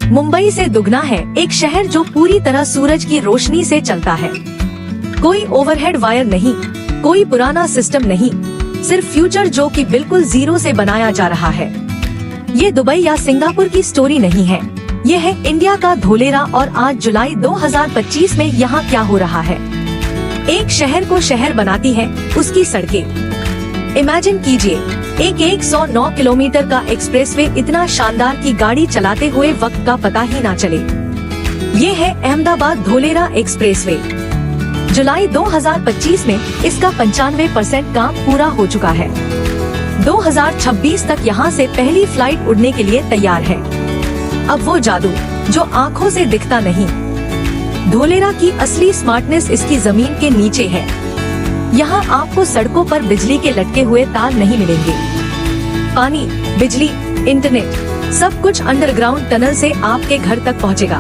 मुंबई से दुगना है एक शहर जो पूरी तरह सूरज की रोशनी से चलता है। कोई ओवरहेड वायर नहीं, कोई पुराना सिस्टम नहीं, सिर्फ फ्यूचर जो कि बिल्कुल जीरो से बनाया जा रहा है। ये दुबई या सिंगापुर की स्टोरी नहीं है, ये है इंडिया का धोलेरा। और आज जुलाई 2025 में यहाँ क्या हो रहा है। एक शहर को शहर बनाती है उसकी सड़कें। इमेजिन कीजिए एक 109 किलोमीटर का एक्सप्रेसवे इतना शानदार कि गाड़ी चलाते हुए वक्त का पता ही ना चले। ये है अहमदाबाद धोलेरा एक्सप्रेसवे। जुलाई 2025 में इसका 95% काम पूरा हो चुका है। 2026 तक यहाँ से पहली फ्लाइट उड़ने के लिए तैयार है। अब वो जादू जो आँखों से दिखता नहीं। धोलेरा की असली स्मार्टनेस इसकी जमीन के नीचे है। यहाँ आपको सड़कों पर बिजली के लटके हुए तार नहीं मिलेंगे। पानी, बिजली, इंटरनेट सब कुछ अंडरग्राउंड टनल से आपके घर तक पहुँचेगा।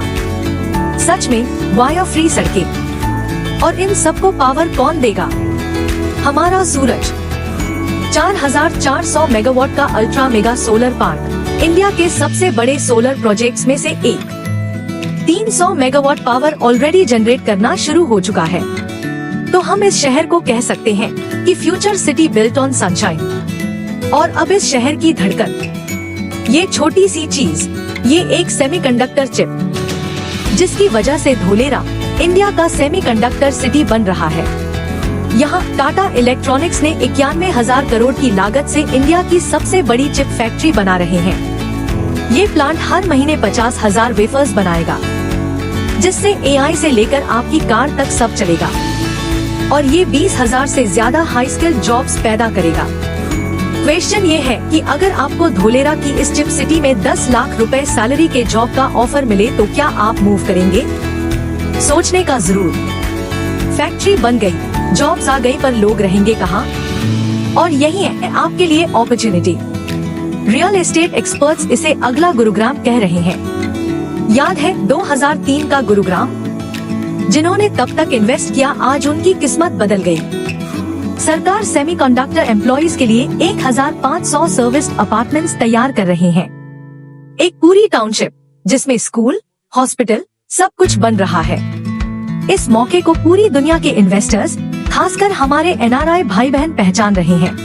सच में वायर फ्री सड़कें। और इन सबको पावर कौन देगा? हमारा सूरज। 4400 मेगावाट का ultra mega solar park India के सबसे बड़े सोलर प्रोजेक्ट्स में से एक। 300 मेगावाट पावर ऑलरेडी जनरेट करना शुरू हो चुका है। तो हम इस शहर को कह सकते हैं कि future city built on sunshine. और अब इस शहर की धड़कन, ये छोटी सी चीज, ये एक सेमीकंडक्टर चिप, जिसकी वजह से धोलेरा इंडिया का सेमीकंडक्टर सिटी बन रहा है। यहाँ टाटा इलेक्ट्रॉनिक्स ने 91,000 करोड़ की लागत से इंडिया की सबसे बड़ी चिप फैक्ट्री बना रहे हैं। ये प्लांट हर महीने 50,000 वेफर्स बनाएगा, जिससे एआई से लेकर आपकी कार तक सब चलेगा। और ये 20,000 से ज्यादा हाई स्किल जॉब्स पैदा करेगा। क्वेश्चन ये है कि अगर आपको धोलेरा की इस चिप सिटी में 10 लाख रुपए सैलरी के जॉब का ऑफर मिले तो क्या आप मूव करेंगे? सोचने का जरूर। फैक्ट्री बन गई, जॉब्स आ गई, पर लोग रहेंगे कहाँ? और यही है आपके लिए अपॉर्चुनिटी। रियल एस्टेट एक्सपर्ट्स इसे अगला गुरुग्राम कह रहे हैं। याद है 2003 का गुरुग्राम? जिन्होंने तब तक इन्वेस्ट किया आज उनकी किस्मत बदल गई। सरकार सेमीकंडक्टर एम्प्लॉइज के लिए 1500 सर्विस अपार्टमेंट्स तैयार कर रहे हैं। एक पूरी टाउनशिप जिसमें स्कूल, हॉस्पिटल सब कुछ बन रहा है। इस मौके को पूरी दुनिया के इन्वेस्टर्स, खासकर हमारे एनआरआई भाई बहन पहचान रहे हैं।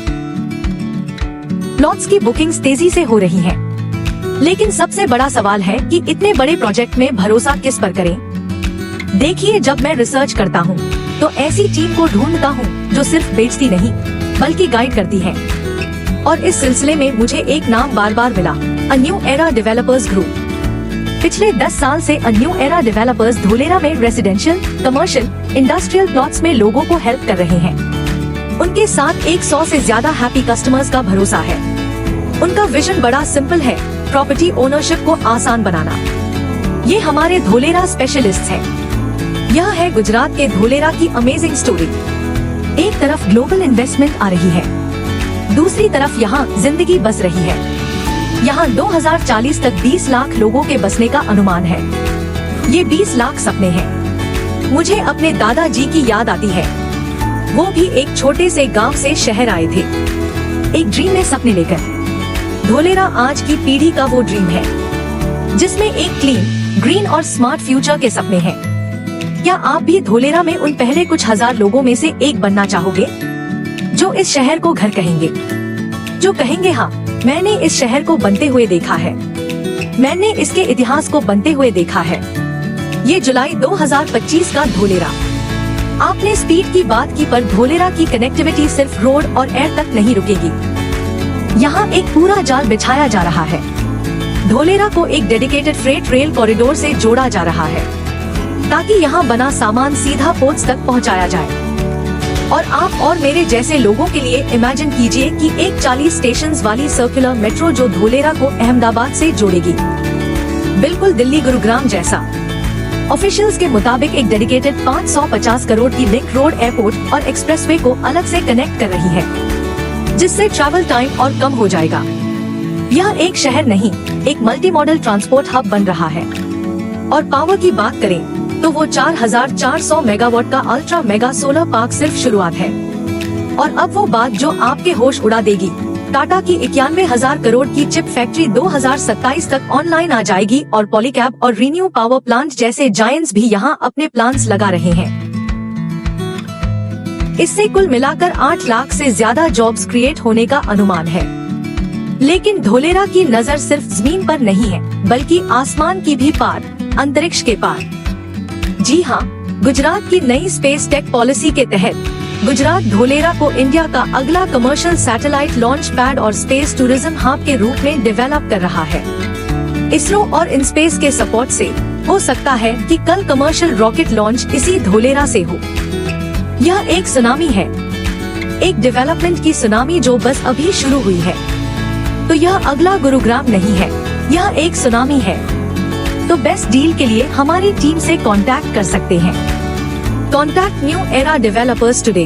प्लॉट्स की बुकिंग्स तेजी से हो रही हैं। लेकिन सबसे बड़ा सवाल है कि इतने बड़े प्रोजेक्ट में भरोसा किस पर करें? देखिए, जब मैं रिसर्च करता हूँ तो ऐसी टीम को ढूंढता हूँ जो सिर्फ बेचती नहीं बल्कि गाइड करती है। और इस सिलसिले में मुझे एक नाम बार बार मिला, a new era developers group. पिछले 10 साल से a new era developers Dholera में रेसिडेंशियल, कमर्शियल, इंडस्ट्रियल प्लॉट्स में लोगों को हेल्प कर रहे हैं। उनके साथ 100 से ज्यादा हैप्पी कस्टमर्स का भरोसा है। उनका विजन बड़ा सिंपल है, प्रॉपर्टी ओनरशिप को आसान बनाना। ये हमारे धोलेरा स्पेशलिस्ट हैं। यह है गुजरात के धोलेरा की अमेजिंग स्टोरी। एक तरफ ग्लोबल इन्वेस्टमेंट आ रही है, दूसरी तरफ यहाँ जिंदगी बस रही है। यहाँ 2040 तक 20 लाख लोगों के बसने का अनुमान है। ये 20 लाख सपने हैं। मुझे अपने दादाजी की याद आती है। वो भी एक छोटे से गांव से शहर आए थे, एक ड्रीम में सपने लेकर। धोलेरा आज की पीढ़ी का वो ड्रीम है जिसमें एक क्लीन, ग्रीन और स्मार्ट फ्यूचर के सपने हैं। क्या आप भी धोलेरा में उन पहले कुछ हजार लोगों में से एक बनना चाहोगे, जो इस शहर को घर कहेंगे, जो कहेंगे हाँ, मैंने इस शहर को बनते हुए देखा है, मैंने इसके इतिहास को बनते हुए देखा है। ये जुलाई 2025 का धोलेरा। आपने स्पीड की बात की, पर धोलेरा की कनेक्टिविटी सिर्फ रोड और एयर तक नहीं रुकेगी। यहाँ एक पूरा जाल बिछाया जा रहा है। धोलेरा को एक डेडिकेटेड फ्रेट रेल कॉरिडोर से जोड़ा जा रहा है, ताकि यहाँ बना सामान सीधा पोर्ट्स तक पहुँचाया जाए। और आप और मेरे जैसे लोगों के लिए इमेजिन कीजिए कि एक 40 स्टेशंस वाली सर्कुलर मेट्रो जो धोलेरा को अहमदाबाद से जोड़ेगी, बिल्कुल दिल्ली गुरुग्राम जैसा। ऑफिशियल्स के मुताबिक एक डेडिकेटेड 550 करोड़ की लिंक रोड एयरपोर्ट और एक्सप्रेसवे को अलग से कनेक्ट कर रही है, जिससे ट्रैवल टाइम और कम हो जाएगा। यह एक शहर नहीं, एक मल्टी मॉडल ट्रांसपोर्ट हब बन रहा है। और पावर की बात करें तो वो 4400 मेगावाट का अल्ट्रा मेगा सोलर पार्क सिर्फ शुरुआत है। और अब वो बात जो आपके होश उड़ा देगी, टाटा की 91,000 करोड़ की चिप फैक्ट्री 2027 तक ऑनलाइन आ जाएगी और पॉलीकैब और रीन्यू पावर प्लांट जैसे जायंट्स भी यहाँ अपने प्लांट्स लगा रहे हैं। इससे कुल मिलाकर 8 लाख से ज्यादा जॉब्स क्रिएट होने का अनुमान है। लेकिन धोलेरा की नजर सिर्फ जमीन पर नहीं है, बल्कि आसमान की भी पार, अंतरिक्ष के पार। जी हाँ, गुजरात की नई स्पेस टेक पॉलिसी के तहत गुजरात धोलेरा को इंडिया का अगला कमर्शियल सैटेलाइट लॉन्च पैड और स्पेस टूरिज्म हब के रूप में डेवलप कर रहा है। इसरो और इनस्पेस के सपोर्ट से हो सकता है कि कल कमर्शियल रॉकेट लॉन्च इसी धोलेरा से हो। यह एक सुनामी है, एक डेवलपमेंट की सुनामी जो बस अभी शुरू हुई है। तो यह अगला गुरुग्राम नहीं है, यह एक सुनामी है। तो बेस्ट डील के लिए हमारी टीम से कांटेक्ट कर सकते हैं। Contact new era developers today.